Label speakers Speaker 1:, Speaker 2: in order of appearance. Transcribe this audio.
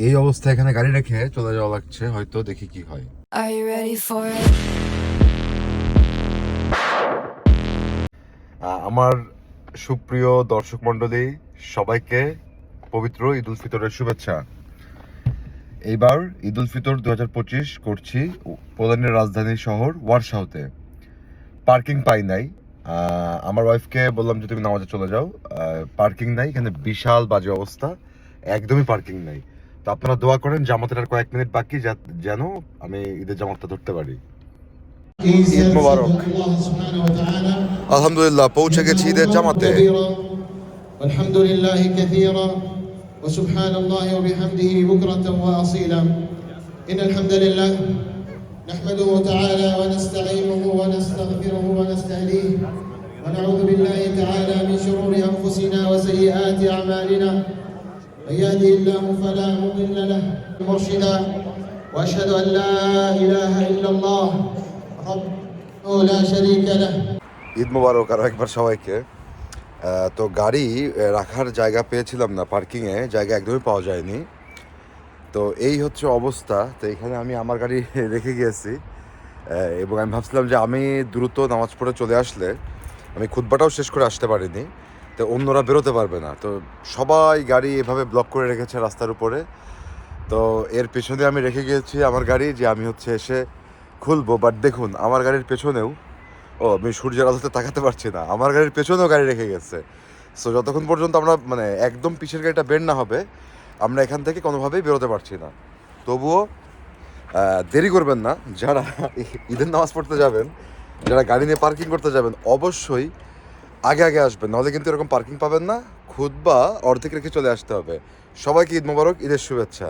Speaker 1: এই অবস্থায় এখানে গাড়ি রেখে চলে যাওয়া লাগছে, হয়তো দেখি কি হয়।
Speaker 2: Are you ready for it?
Speaker 1: আমার সুপ্রিয় দর্শক মণ্ডলী, সবাইকে পবিত্র ঈদ উল ফিতরের শুভেচ্ছা। এইবার ঈদ উল ফিতর 2025 করছি পোল্যান্ডের রাজধানী শহর ওয়ারশাওতে। পার্কিং পাই নাই। আমার ওয়াইফকে বললাম যে তুমি নামাজে চলে যাও, পার্কিং নাই এখানে, বিশাল বাজে অবস্থা, একদমই পার্কিং নাই। তো আপনারা দোয়া করেন জামাতের আর কয়েক মিনিট বাকি, যেন আমি ঈদের জামাতটা ধরতে পারি। ঈদ মোবারক। আলহামদুলিল্লাহ পৌঁছে গেছি ঈদের জামাতে।
Speaker 3: আলহামদুলিল্লাহ কাসীরা ওয়া সুবহানাল্লাহি ওয়া বিহামদিহি বুকরাতান ওয়া আসীলা ইন্নাল হামদালিল্লাহ নাহমাদুহু তাআলা ওয়া নাস্তাঈনুহু ওয়া নাস্তাগফিরুহু ওয়া নাস্তাহদিহি ওয়া নাউযু বিল্লাহি তাআলা মিন শুরুরি আনফুসিনা ওয়া sayyiati a'malina من يهده الله فلا مضل له مرشدا واشهد ان لا اله الا الله وحده لا شريك له।
Speaker 1: ঈদ মোবারক আরো একবার সবাইকে। তো গাড়ি রাখার জায়গা পেয়েছিলাম না, পার্কিংয়ে জায়গা একদমই পাওয়া যায়নি। তো এই হচ্ছে অবস্থা। তো এখানে আমি আমার গাড়ি রেখে গিয়েছি এবং আমি ভাবছিলাম যে আমি দ্রুত নামাজ পড়ে চলে আসলে আমি খুতবাটাও শেষ করে আসতে পারিনি, তো অন্যরা বেরোতে পারবে না। তো সবাই গাড়ি এভাবে ব্লক করে রেখেছে রাস্তার উপরে। তো এর পেছনে আমি রেখে গিয়েছি আমার গাড়ি, যে আমি হচ্ছে এসে খুলবো। বাট দেখুন আমার গাড়ির পেছনেও, আমি সূর্যের আলোতে তাকাতে পারছি না, আমার গাড়ির পেছনেও গাড়ি রেখে গেছে। সো যতক্ষণ পর্যন্ত আমরা একদম পিছের গাড়িটা বের না হবে, আমরা এখান থেকে কোনোভাবেই বেরোতে পারছি না। তবুও দেরি করবেন না, যারা ঈদের নামাজ পড়তে যাবেন, যারা গাড়ি নিয়ে পার্কিং করতে যাবেন, অবশ্যই আগে আগে আসবেন, নাহলে কিন্তু এরকম পার্কিং পাবেন না। খুতবা অর্ধেক রেখে চলে আসতে হবে। সবাইকে ঈদ মোবারক, ঈদের শুভেচ্ছা।